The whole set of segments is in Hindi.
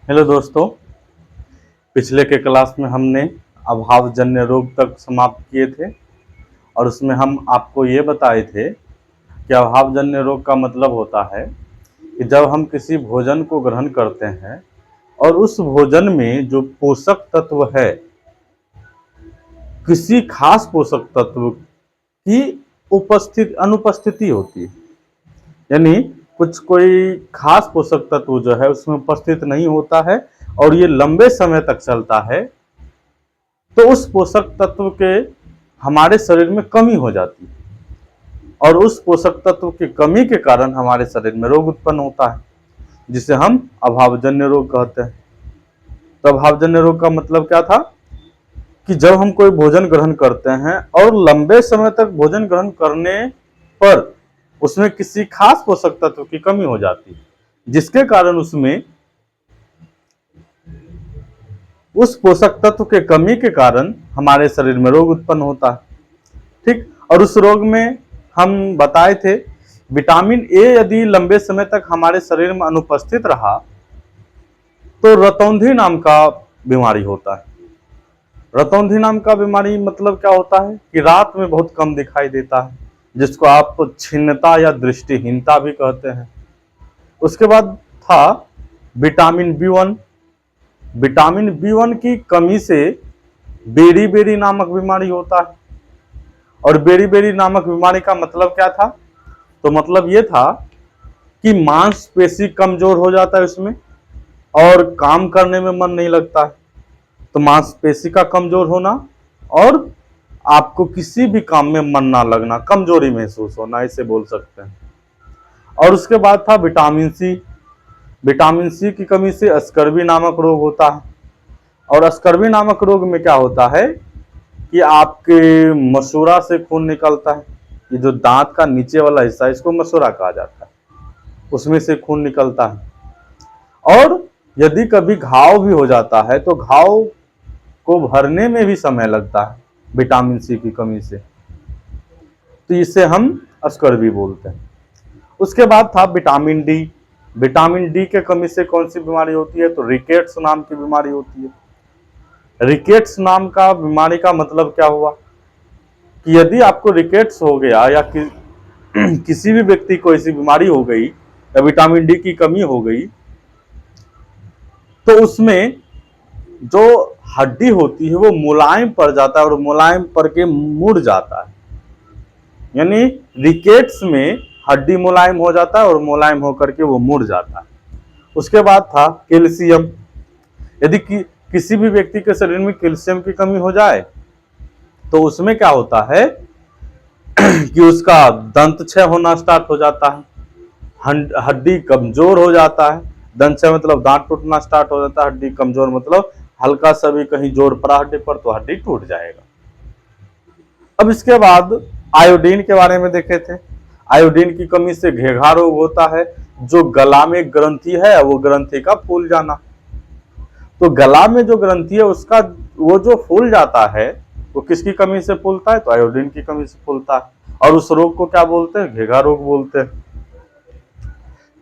हेलो दोस्तों। पिछले के क्लास में हमने अभावजन्य रोग तक समाप्त किए थे और उसमें हम आपको ये बताए थे कि अभावजन्य रोग का मतलब होता है कि जब हम किसी भोजन को ग्रहण करते हैं और उस भोजन में जो पोषक तत्व है, किसी खास पोषक तत्व की अनुपस्थिति होती है। यानी कुछ कोई खास पोषक तत्व जो है उसमें उपस्थित नहीं होता है और ये लंबे समय तक चलता है, तो उस पोषक तत्व के हमारे शरीर में कमी हो जाती है और उस पोषक तत्व की कमी के कारण हमारे शरीर में रोग उत्पन्न होता है, जिसे हम अभावजन्य रोग कहते हैं। तो अभावजन्य रोग का मतलब क्या था कि जब हम कोई भोजन ग्रहण करते हैं और लंबे समय तक भोजन ग्रहण करने पर उसमें किसी खास पोषक तत्व की कमी हो जाती है, जिसके कारण उसमें उस पोषक तत्व के कमी के कारण हमारे शरीर में रोग उत्पन्न होता है। ठीक, और उस रोग में हम बताए थे विटामिन ए यदि लंबे समय तक हमारे शरीर में अनुपस्थित रहा तो रतौंधी नाम का बीमारी होता है। रतौंधी नाम का बीमारी मतलब क्या होता है कि रात में बहुत कम दिखाई देता है, जिसको आप छिन्नता या दृष्टिहीनता भी कहते हैं। उसके बाद था विटामिन बी 1। विटामिन बी 1 की कमी से बेरी बेरी नामक बीमारी होता है। और बेरी बेरी नामक बीमारी का मतलब क्या था? तो मतलब ये था कि मांसपेशी कमजोर हो जाता है उसमें और काम करने में मन नहीं लगता है। तो मांसपेशी का कमजोर होना और आपको किसी भी काम में मन ना लगना, कमजोरी महसूस होना, इसे बोल सकते हैं। और उसके बाद था विटामिन सी। विटामिन सी की कमी से स्कर्वी नामक रोग होता है। और स्कर्वी नामक रोग में क्या होता है कि आपके मसूड़ा से खून निकलता है। ये जो दांत का नीचे वाला हिस्सा है इसको मसूड़ा कहा जाता है, उसमें से खून निकलता है। और यदि कभी घाव भी हो जाता है तो घाव को भरने में भी समय लगता है विटामिन सी की कमी से, तो इसे हम स्कर्वी बोलते हैं। उसके बाद था विटामिन डी। विटामिन डी के कमी से कौन सी बीमारी होती है? तो रिकेट्स नाम की बीमारी होती है। रिकेट्स नाम का बीमारी का मतलब क्या हुआ कि यदि आपको रिकेट्स हो गया या किसी भी व्यक्ति को ऐसी बीमारी हो गई या विटामिन डी की कमी हो गई, तो उसमें जो हड्डी होती है वो मुलायम पड़ जाता है और मुलायम पड़ के मुड़ जाता है। यानी रिकेट्स में हड्डी मुलायम हो जाता है और मुलायम होकर के वो मुड़ जाता है। उसके बाद था कैल्शियम। यदि किसी भी व्यक्ति के शरीर में कैल्शियम की कमी हो जाए तो उसमें क्या होता है कि उसका दंत क्षय होना स्टार्ट हो जाता है, हड्डी कमजोर हो जाता है। दंत क्षय मतलब दांत टूटना स्टार्ट हो जाता है, हड्डी कमजोर मतलब हल्का सा भी कहीं जोर पड़ा हड्डी पर तो हड्डी टूट जाएगा। अब इसके बाद आयोडीन के बारे में देखे थे। आयोडीन की कमी से घेघा रोग होता है। जो गला में ग्रंथि है वो ग्रंथि का फूल जाना। तो गला में जो ग्रंथि है उसका वो जो फूल जाता है वो किसकी कमी से फूलता है? तो आयोडीन की कमी से फूलता है और उस रोग को क्या बोलते हैं? घेघा रोग बोलते हैं।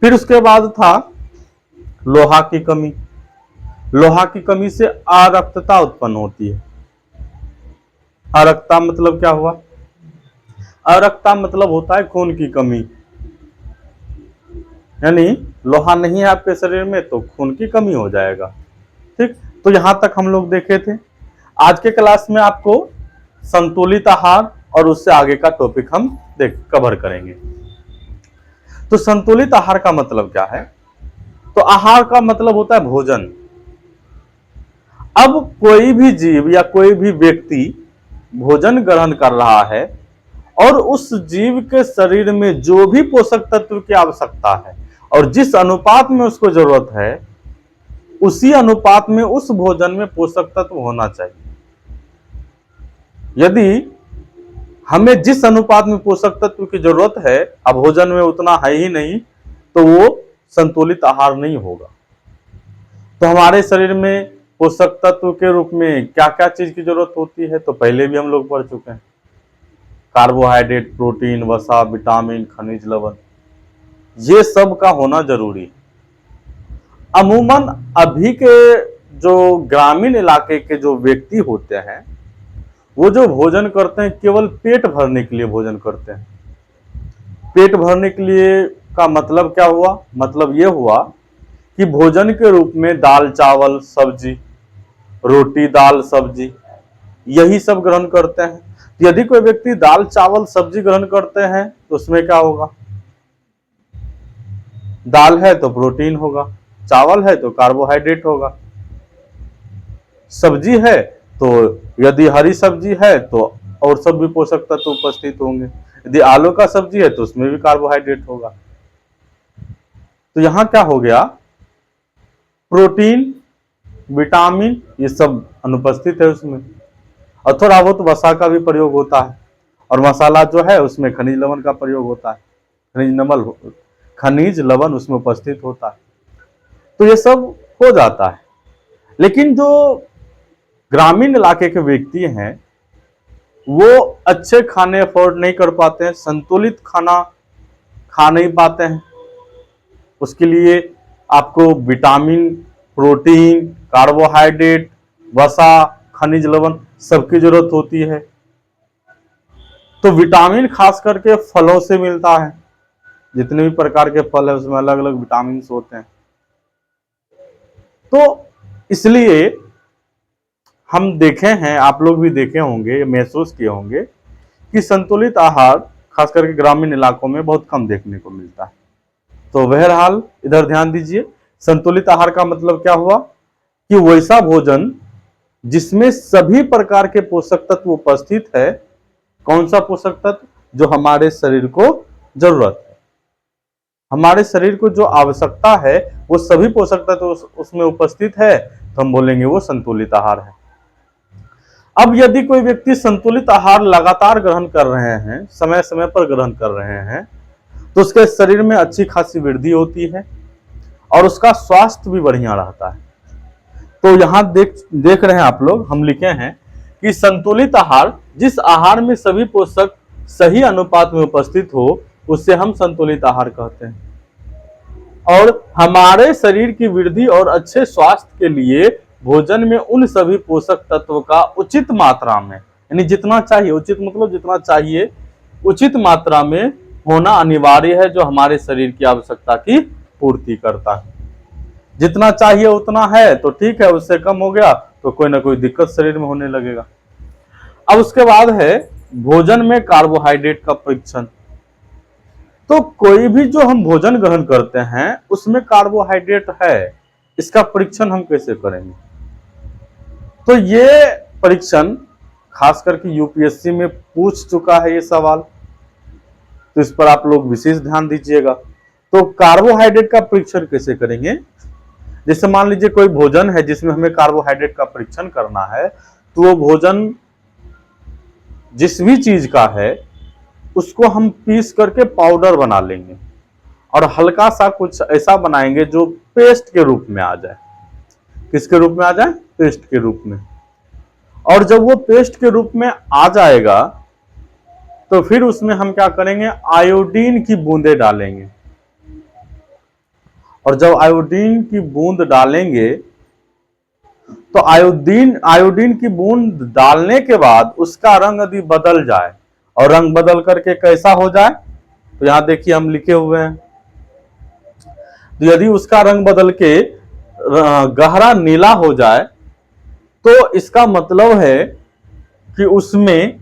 फिर उसके बाद था लोहा की कमी। लोहा की कमी से अरक्तता उत्पन्न होती है। अरक्तता मतलब क्या हुआ? अरक्तता मतलब होता है खून की कमी। यानी लोहा नहीं है आपके शरीर में तो खून की कमी हो जाएगा। ठीक, तो यहां तक हम लोग देखे थे। आज के क्लास में आपको संतुलित आहार और उससे आगे का टॉपिक हम कवर करेंगे। तो संतुलित आहार का मतलब क्या है? तो आहार का मतलब होता है भोजन। अब कोई भी जीव या कोई भी व्यक्ति भोजन ग्रहण कर रहा है और उस जीव के शरीर में जो भी पोषक तत्व की आवश्यकता है और जिस अनुपात में उसको जरूरत है उसी अनुपात में उस भोजन में पोषक तत्व होना चाहिए। यदि हमें जिस अनुपात में पोषक तत्व की जरूरत है अब भोजन में उतना है ही नहीं तो वो संतुलित आहार नहीं होगा। तो हमारे शरीर में पोषक तत्व के रूप में क्या क्या चीज की जरूरत होती है? तो पहले भी हम लोग पढ़ चुके हैं। कार्बोहाइड्रेट, प्रोटीन, वसा, विटामिन, खनिज, लवण, ये सब का होना जरूरी है। अमूमन अभी के जो ग्रामीण इलाके के जो व्यक्ति होते हैं, वो जो भोजन करते हैं केवल पेट भरने के लिए भोजन करते हैं। पेट भरने के लिए का मतलब क्या हुआ? मतलब ये हुआ कि भोजन के रूप में दाल चावल सब्जी, रोटी दाल सब्जी, यही सब ग्रहण करते हैं। यदि कोई व्यक्ति दाल चावल सब्जी ग्रहण करते हैं तो उसमें क्या होगा? दाल है तो प्रोटीन होगा, चावल है तो कार्बोहाइड्रेट होगा, सब्जी है तो यदि हरी सब्जी है तो और सब भी पोषक तत्व उपस्थित होंगे। यदि आलू का सब्जी है तो उसमें भी कार्बोहाइड्रेट होगा। तो यहां क्या हो गया? प्रोटीन, विटामिन ये सब अनुपस्थित है उसमें, और थोड़ा बहुत वसा का भी प्रयोग होता है, और मसाला जो है उसमें खनिज लवण का प्रयोग होता है, खनिज लवण उसमें उपस्थित होता है। तो ये सब हो जाता है। लेकिन जो ग्रामीण इलाके के व्यक्ति हैं वो अच्छे खाने अफोर्ड नहीं कर पाते हैं, संतुलित खाना खा नहीं पाते हैं। उसके लिए आपको विटामिन, प्रोटीन, कार्बोहाइड्रेट, वसा, खनिज लवण सबकी जरूरत होती है। तो विटामिन खास करके फलों से मिलता है। जितने भी प्रकार के फल है उसमें अलग अलग विटामिन होते हैं। तो इसलिए हम देखे हैं, आप लोग भी देखे होंगे, महसूस किए होंगे कि संतुलित आहार खास करके ग्रामीण इलाकों में बहुत कम देखने को मिलता है। तो बहरहाल इधर ध्यान दीजिए, संतुलित आहार का मतलब क्या हुआ कि वैसा भोजन जिसमें सभी प्रकार के पोषक तत्व उपस्थित है। कौन सा पोषक तत्व? जो हमारे शरीर को जरूरत है, हमारे शरीर को जो आवश्यकता है वो सभी पोषक तत्व उसमें उपस्थित है, तो हम बोलेंगे वो संतुलित आहार है। अब यदि कोई व्यक्ति संतुलित आहार लगातार ग्रहण कर रहे हैं, समय समय पर ग्रहण कर रहे हैं, तो उसके शरीर में अच्छी खासी वृद्धि होती है और उसका स्वास्थ्य भी बढ़िया रहता है। तो यहां देख रहे हैं आप लोग, हम लिखे हैं कि संतुलित आहार, जिस आहार में सभी पोषक सही अनुपात में उपस्थित हो उससे हम संतुलित आहार कहते हैं। और हमारे शरीर की वृद्धि और अच्छे स्वास्थ्य के लिए भोजन में उन सभी पोषक तत्वों का उचित मात्रा में, यानी जितना चाहिए, उचित मतलब जितना चाहिए उचित मात्रा में होना अनिवार्य है, जो हमारे शरीर की आवश्यकता की पूर्ति करता है। जितना चाहिए उतना है तो ठीक है, उससे कम हो गया तो कोई ना कोई दिक्कत शरीर में होने लगेगा। अब उसके बाद है भोजन में कार्बोहाइड्रेट का परीक्षण। तो कोई भी जो हम भोजन ग्रहण करते हैं उसमें कार्बोहाइड्रेट है, इसका परीक्षण हम कैसे करेंगे? तो ये परीक्षण खास करके यूपीएससी में पूछ चुका है ये सवाल, तो इस पर आप लोग विशेष ध्यान दीजिएगा। तो कार्बोहाइड्रेट का परीक्षण कैसे करेंगे? जैसे मान लीजिए कोई भोजन है जिसमें हमें कार्बोहाइड्रेट का परीक्षण करना है, तो वो भोजन जिस भी चीज का है उसको हम पीस करके पाउडर बना लेंगे और हल्का सा कुछ ऐसा बनाएंगे जो पेस्ट के रूप में आ जाए। किसके रूप में आ जाए? पेस्ट के रूप में। और जब वो पेस्ट के रूप में आ जाएगा तो फिर उसमें हम क्या करेंगे? आयोडीन की बूंदें डालेंगे। और जब आयोडीन की बूंद डालेंगे तो आयोडीन की बूंद डालने के बाद उसका रंग यदि बदल जाए, और रंग बदल करके कैसा हो जाए, तो यहां देखिए हम लिखे हुए हैं, तो यदि उसका रंग बदल के गहरा नीला हो जाए तो इसका मतलब है कि उसमें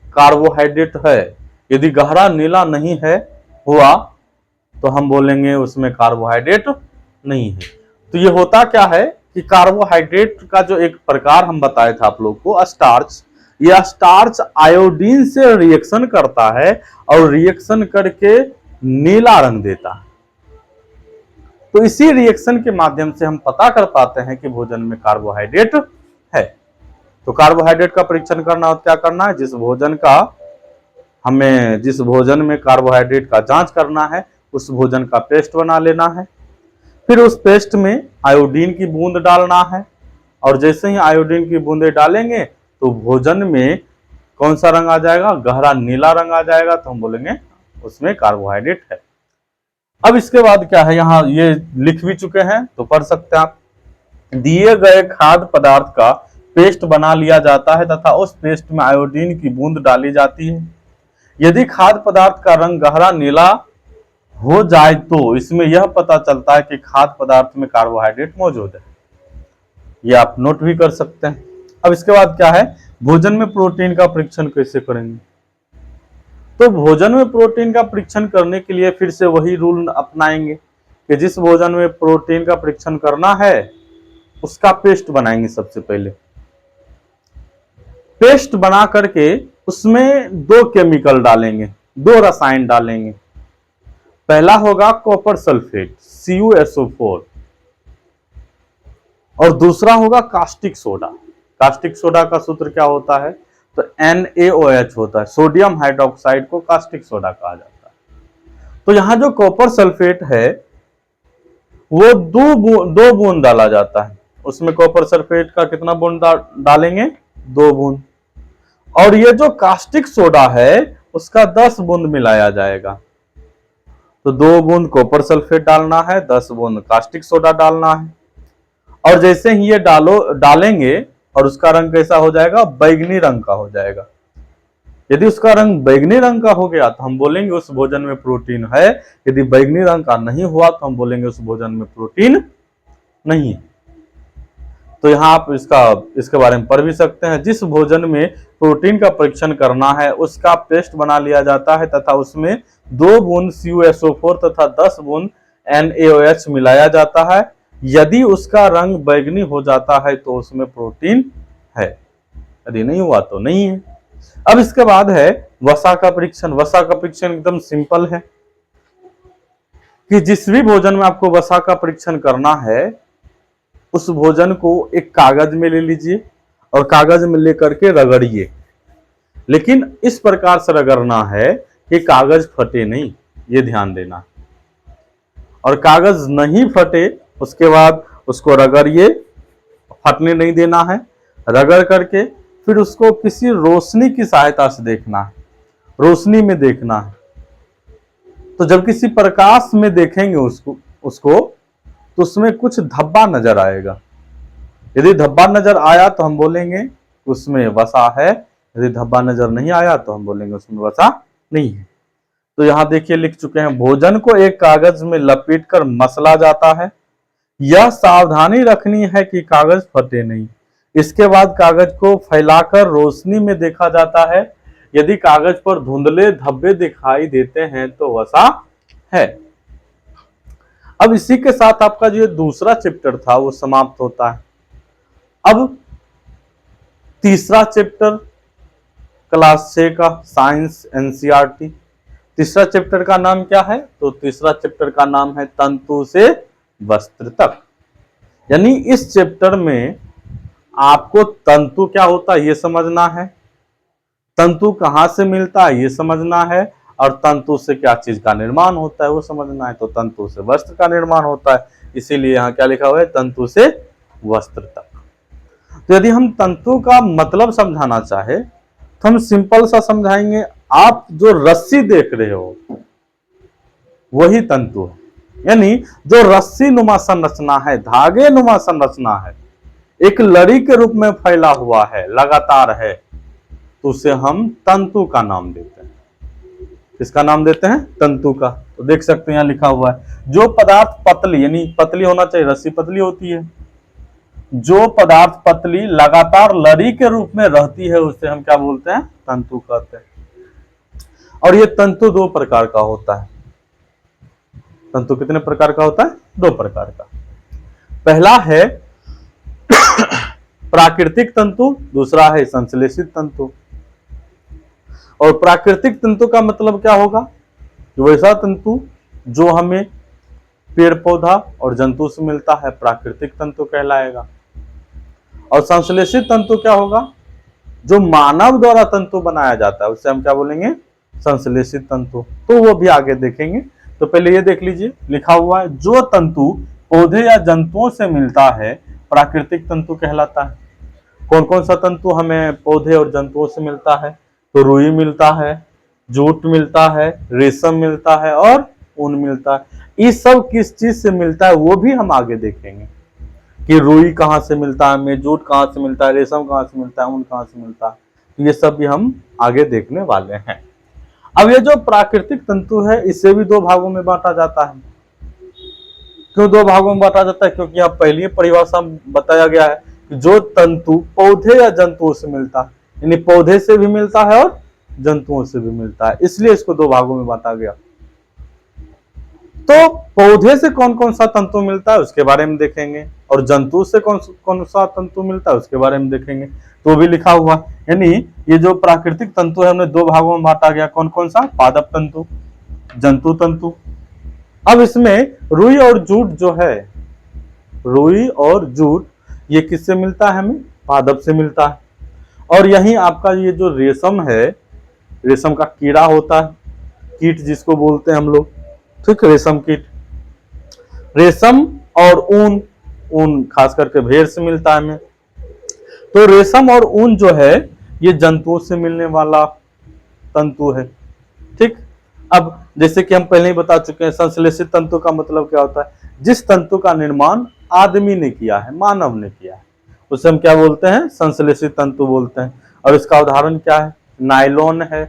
कार्बोहाइड्रेट है। यदि गहरा नीला नहीं है हुआ तो हम बोलेंगे उसमें कार्बोहाइड्रेट नहीं है। तो ये होता क्या है कि कार्बोहाइड्रेट का जो एक प्रकार हम बताए थे आप लोग को, स्टार्च, यह स्टार्च आयोडीन से रिएक्शन करता है और रिएक्शन करके नीला रंग देता है। तो इसी रिएक्शन के माध्यम से हम पता कर पाते हैं कि भोजन में कार्बोहाइड्रेट है। तो कार्बोहाइड्रेट का परीक्षण करना हो, क्या करना है? जिस भोजन में कार्बोहाइड्रेट का जांच करना है उस भोजन का पेस्ट बना लेना है। फिर उस पेस्ट में आयोडीन की बूंद डालना है, और जैसे ही आयोडीन की बूंदें डालेंगे तो भोजन में कौन सा रंग आ जाएगा? गहरा नीला रंग आ जाएगा, तो हम बोलेंगे उसमें कार्बोहाइड्रेट है। अब इसके बाद क्या है, यहाँ ये लिख भी चुके हैं तो पढ़ सकते हैं आप। दिए गए खाद्य पदार्थ का पेस्ट बना लिया जाता है तथा उस पेस्ट में आयोडीन की बूंद डाली जाती है। यदि खाद्य पदार्थ का रंग गहरा नीला हो जाए तो इसमें यह पता चलता है कि खाद्य पदार्थ में कार्बोहाइड्रेट मौजूद है। ये आप नोट भी कर सकते हैं। अब इसके बाद क्या है, भोजन में प्रोटीन का परीक्षण कैसे करेंगे। तो भोजन में प्रोटीन का परीक्षण करने के लिए फिर से वही रूल अपनाएंगे कि जिस भोजन में प्रोटीन का परीक्षण करना है उसका पेस्ट बनाएंगे। सबसे पहले पेस्ट बना करके उसमें दो केमिकल डालेंगे, दो रसायन डालेंगे। पहला होगा कॉपर सल्फेट CuSO4 और दूसरा होगा कास्टिक सोडा। कास्टिक सोडा का सूत्र क्या होता है, तो NaOH होता है। सोडियम हाइड्रोक्साइड को कास्टिक सोडा कहा जाता है। तो यहां जो कॉपर सल्फेट है वो दो बूंद डाला जाता है। उसमें कॉपर सल्फेट का कितना बूंद डालेंगे, 2 बूंद। और ये जो कास्टिक सोडा है उसका 10 बूंद मिलाया जाएगा। तो 2 बूंद कॉपर सल्फेट डालना है, 10 बूंद कास्टिक सोडा डालना है। और जैसे ही ये डालेंगे और उसका रंग कैसा हो जाएगा, बैगनी रंग का हो जाएगा। यदि उसका रंग बैगनी रंग का हो गया तो हम बोलेंगे उस भोजन में प्रोटीन है। यदि बैगनी रंग का नहीं हुआ तो हम बोलेंगे उस भोजन में प्रोटीन नहीं है। तो यहाँ आप इसके बारे में पढ़ भी सकते हैं। जिस भोजन में प्रोटीन का परीक्षण करना है उसका पेस्ट बना लिया जाता है तथा उसमें 2 बूंद CuSO4 तथा 10 बूंद NaOH मिलाया जाता है। यदि उसका रंग बैगनी हो जाता है तो उसमें प्रोटीन है, यदि नहीं हुआ तो नहीं है। अब इसके बाद है वसा का परीक्षण। वसा का परीक्षण एकदम सिंपल है कि जिस भी भोजन में आपको वसा का परीक्षण करना है उस भोजन को एक कागज में ले लीजिए और कागज में लेकर के रगड़िए। लेकिन इस प्रकार से रगड़ना है कि कागज फटे नहीं, ये ध्यान देना। और कागज नहीं फटे उसके बाद उसको रगड़िए, फटने नहीं देना है। रगड़ करके फिर उसको किसी रोशनी की सहायता से देखना है, रोशनी में देखना है। तो जब किसी प्रकाश में देखेंगे उसको तो उसमें कुछ धब्बा नजर आएगा। यदि धब्बा नजर आया तो हम बोलेंगे उसमें वसा है, यदि धब्बा नजर नहीं आया तो हम बोलेंगे उसमें वसा नहीं है। तो यहां देखिए लिख चुके हैं, भोजन को एक कागज में लपेटकर मसला जाता है। यह सावधानी रखनी है कि कागज फटे नहीं। इसके बाद कागज को फैलाकर रोशनी में देखा जाता है। यदि कागज पर धुंधले धब्बे दिखाई देते हैं तो वसा है। अब इसी के साथ आपका जो दूसरा चैप्टर था वो समाप्त होता है। अब तीसरा चैप्टर क्लास 6 का साइंस NCERT। तीसरा चैप्टर का नाम क्या है, तो तीसरा चैप्टर का नाम है तंतु से वस्त्र तक। यानी इस चैप्टर में आपको तंतु क्या होता है ये समझना है, तंतु कहां से मिलता है ये समझना है, और तंतु से क्या चीज का निर्माण होता है वो समझना है। तो तंतु से वस्त्र का निर्माण होता है, इसीलिए यहाँ क्या लिखा हुआ है, तंतु से वस्त्र तक। तो यदि हम तंतु का मतलब समझाना चाहे तो हम सिंपल सा समझाएंगे। आप जो रस्सी देख रहे हो वही तंतु है। यानी जो रस्सी नुमा संरचना है, धागे नुमा संरचना है, एक लड़ी के रूप में फैला हुआ है, लगातार है, तो उसे हम तंतु का नाम देते हैं। किसका नाम देते हैं, तंतु का। तो देख सकते हैं यहाँ लिखा हुआ है, जो पदार्थ पतली, यानी पतली होना चाहिए, रस्सी पतली होती है, जो पदार्थ पतली लगातार लड़ी के रूप में रहती है उसे हम क्या बोलते हैं, तंतु कहते हैं। और ये तंतु 2 प्रकार का होता है। तंतु कितने प्रकार का होता है, 2 प्रकार का। पहला है प्राकृतिक तंतु, दूसरा है संश्लेषित तंतु। और प्राकृतिक तंतु का मतलब क्या होगा, वैसा तंतु जो हमें पेड़ पौधा और जंतु से मिलता है, प्राकृतिक तंतु कहलाएगा। और संश्लेषित तंतु क्या होगा, जो मानव द्वारा तंतु बनाया जाता है उसे हम क्या बोलेंगे, संश्लेषित तंतु। तो वो भी आगे देखेंगे। तो पहले ये देख लीजिए, लिखा हुआ है, जो तंतु पौधे या जंतुओं से मिलता है प्राकृतिक तंतु कहलाता है। कौन कौन सा तंतु हमें पौधे और जंतुओं से मिलता है, तो रुई मिलता है, जूट मिलता है, रेशम मिलता है और ऊन मिलता है। ये सब किस चीज से मिलता है वो भी हम आगे देखेंगे कि रुई कहाँ से मिलता है हमें, जूट कहाँ से मिलता है, रेशम कहाँ से मिलता है, ऊन कहाँ से मिलता है, ये सब भी हम आगे देखने वाले हैं। अब ये जो प्राकृतिक तंतु है इसे भी दो भागों में बांटा जाता है। क्यों दो भागों में बांटा जाता है? क्योंकि यहाँ पहली परिभाषा में बताया गया है कि जो तंतु पौधे या जंतुओं से मिलता है, यानी पौधे से भी मिलता है और जंतुओं से भी मिलता है, इसलिए इसको दो भागों में बांटा गया। तो पौधे से कौन कौन सा तंतु मिलता है उसके बारे में देखेंगे, और जंतु से कौन कौन सा तंतु मिलता है उसके बारे में देखेंगे। तो भी लिखा हुआ, यानी ये जो प्राकृतिक तंतु है उन्हें दो भागों में बांटा गया। कौन कौन सा? पादप तंतु, जंतु तंतु। अब इसमें रुई और जूट जो है, रुई और जूट ये किससे मिलता है? हमें पादप से मिलता है। और यही आपका ये जो रेशम है, रेशम का कीड़ा होता है, कीट जिसको बोलते हैं हम लोग, ठीक, रेशम कीट। रेशम और ऊन, ऊन खास करके भेड़ से मिलता है हमें। तो रेशम और ऊन जो है ये जंतुओं से मिलने वाला तंतु है, ठीक। अब जैसे कि हम पहले ही बता चुके हैं, संश्लेषित तंतु का मतलब क्या होता है? जिस तंतु का निर्माण आदमी ने किया है, मानव ने किया है, उसे हम क्या बोलते हैं? संश्लेषित तंतु बोलते हैं। और इसका उदाहरण क्या है? नायलॉन है,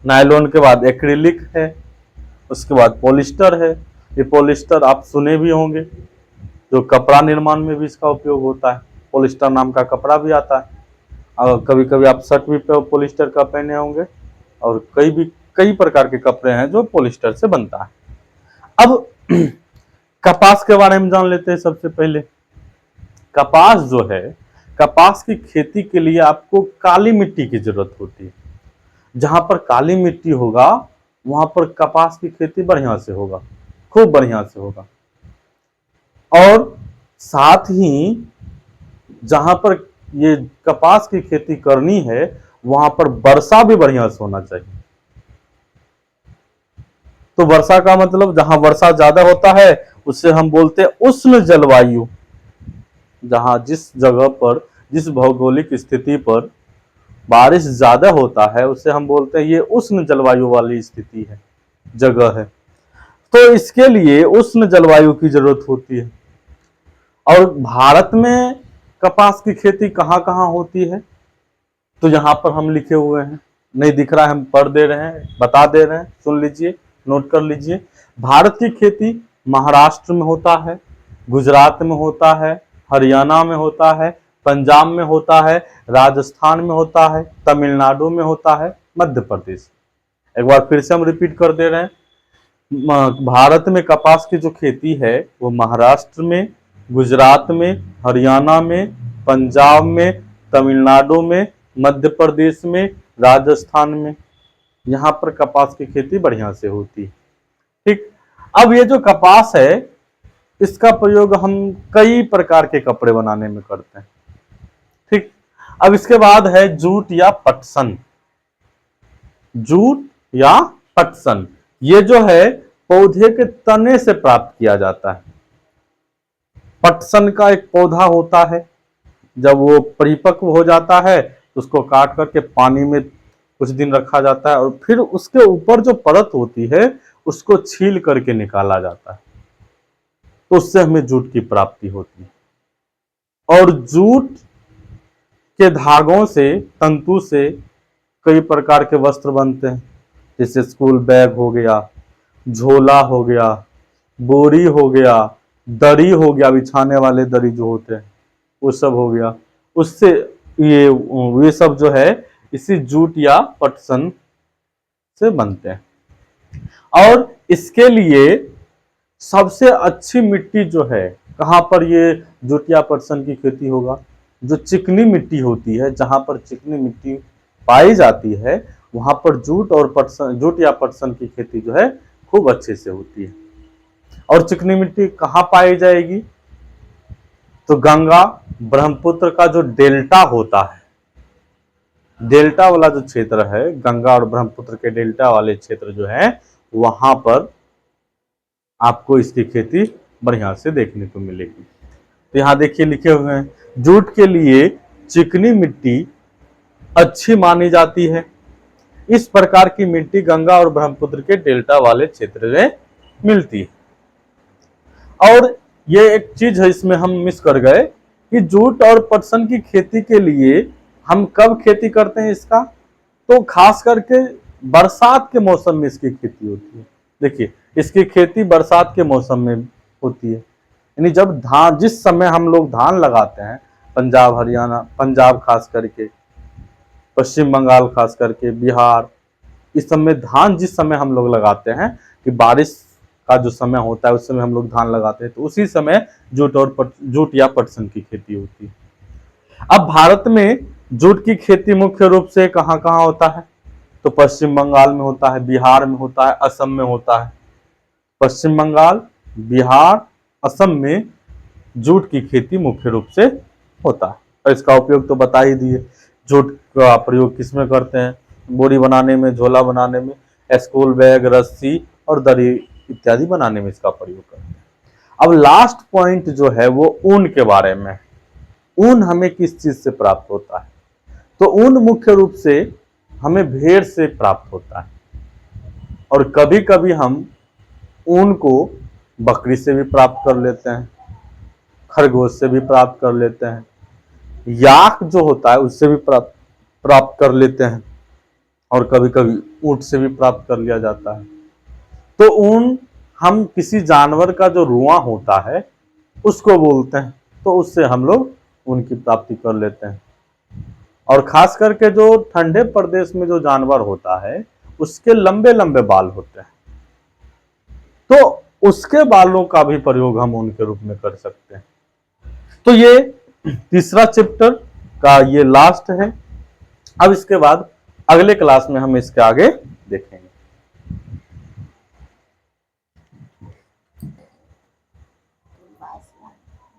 नायलॉन के बाद एक्रिलिक है, उसके बाद पॉलिस्टर है। ये पॉलिस्टर आप सुने भी होंगे, जो कपड़ा निर्माण में भी इसका उपयोग होता है, पॉलिस्टर नाम का कपड़ा भी आता है। और कभी कभी आप शर्ट भी पॉलिस्टर का पहने होंगे, और कई प्रकार के कपड़े हैं जो पॉलिस्टर से बनता है। अब कपास के बारे में जान लेते हैं। सबसे पहले कपास जो है, कपास की खेती के लिए आपको काली मिट्टी की जरूरत होती है। जहां पर काली मिट्टी होगा वहां पर कपास की खेती बढ़िया से होगा, खूब बढ़िया से होगा। और साथ ही जहां पर ये कपास की खेती करनी है वहां पर वर्षा भी बढ़िया से होना चाहिए। तो वर्षा का मतलब जहां वर्षा ज्यादा होता है उससे हम बोलते हैं उष्ण जलवायु। जहां जिस जगह पर, जिस भौगोलिक स्थिति पर बारिश ज्यादा होता है उसे हम बोलते हैं ये उष्ण जलवायु वाली स्थिति है, जगह है। तो इसके लिए उष्ण जलवायु की जरूरत होती है। और भारत में कपास की खेती कहाँ कहाँ होती है? तो यहाँ पर हम लिखे हुए हैं, नहीं दिख रहा है, हम पढ़ दे रहे हैं, बता दे रहे हैं, सुन लीजिए, नोट कर लीजिए। भारत की खेती महाराष्ट्र में होता है, गुजरात में होता है, हरियाणा में होता है, पंजाब में होता है, राजस्थान में होता है, तमिलनाडु में होता है, मध्य प्रदेश। एक बार फिर से हम रिपीट कर दे रहे हैं, भारत में कपास की जो खेती है वो महाराष्ट्र में, गुजरात में, हरियाणा में, पंजाब में, तमिलनाडु में, मध्य प्रदेश में, राजस्थान में, यहाँ पर कपास की खेती बढ़िया से होती है, ठीक। अब ये जो कपास है इसका प्रयोग हम कई प्रकार के कपड़े बनाने में करते हैं, ठीक। अब इसके बाद है जूट या पटसन। जूट या पटसन ये जो है पौधे के तने से प्राप्त किया जाता है। पटसन का एक पौधा होता है, जब वो परिपक्व हो जाता है तो उसको काट करके पानी में कुछ दिन रखा जाता है और फिर उसके ऊपर जो परत होती है उसको छील करके निकाला जाता है, तो उससे हमें जूट की प्राप्ति होती है। और जूट के धागों से, तंतु से कई प्रकार के वस्त्र बनते हैं, जैसे स्कूल बैग हो गया, झोला हो गया, बोरी हो गया, दरी हो गया, बिछाने वाले दरी जो होते हैं वो सब हो गया। उससे ये सब जो है इसी जूट या पटसन से बनते हैं। और इसके लिए सबसे अच्छी मिट्टी जो है, कहाँ पर ये जूट या पटसन की खेती होगा? जो चिकनी मिट्टी होती है, जहां पर चिकनी मिट्टी पाई जाती है वहां पर जूट और पटसन, जूट या पटसन की खेती जो है खूब अच्छे से होती है। और चिकनी मिट्टी कहाँ पाई जाएगी? तो गंगा ब्रह्मपुत्र का जो डेल्टा होता है, डेल्टा वाला जो क्षेत्र है, गंगा और ब्रह्मपुत्र के डेल्टा वाले क्षेत्र जो है वहां पर आपको इसकी खेती बढ़िया से देखने को मिलेगी। तो यहाँ देखिए लिखे हुए हैं, जूट के लिए चिकनी मिट्टी अच्छी मानी जाती है, इस प्रकार की मिट्टी गंगा और ब्रह्मपुत्र के डेल्टा वाले क्षेत्र में मिलती है। और ये एक चीज है इसमें हम मिस कर गए कि जूट और पटसन की खेती के लिए हम कब खेती करते हैं इसका, तो खास करके बरसात के मौसम में इसकी खेती होती है। देखिए, इसकी खेती बरसात के मौसम में होती है, यानी जब धान, जिस समय हम लोग धान लगाते हैं, पंजाब हरियाणा, पंजाब खास करके, पश्चिम बंगाल खास करके, बिहार, इस समय धान जिस समय हम लोग लगाते हैं कि बारिश का जो समय होता है उस समय हम लोग धान लगाते हैं, तो उसी समय जूट या पटसन की खेती होती है। अब भारत में जूट की खेती मुख्य रूप से कहाँ कहाँ होता है, तो पश्चिम बंगाल में होता है, बिहार में होता है, असम में होता है। पश्चिम बंगाल, बिहार, असम में जूट की खेती मुख्य रूप से होता है। और इसका उपयोग तो बता ही दिए, जूट का प्रयोग किसमें करते हैं, बोरी बनाने में, झोला बनाने में, स्कूल बैग, रस्सी और दरी इत्यादि बनाने में इसका प्रयोग करते हैं। अब लास्ट पॉइंट जो है वो ऊन के बारे में। ऊन हमें किस चीज से प्राप्त होता है, तो ऊन मुख्य रूप से हमें भेड़ से प्राप्त होता है, और कभी कभी हम ऊन को बकरी से भी प्राप्त कर लेते हैं, खरगोश से भी प्राप्त कर लेते हैं, याक जो होता है उससे भी प्राप्त कर लेते हैं, और कभी कभी ऊंट से भी प्राप्त कर लिया जाता है। तो ऊन हम किसी जानवर का जो रुआ होता है उसको बोलते हैं, तो उससे हम लोग ऊन की प्राप्ति कर लेते हैं। और खास करके जो ठंडे प्रदेश में जो जानवर होता है उसके लंबे लंबे बाल होते हैं, तो उसके बालों का भी प्रयोग हम ऊन के रूप में कर सकते हैं। तो ये तीसरा चैप्टर का ये लास्ट है। अब इसके बाद अगले क्लास में हम इसके आगे देखेंगे।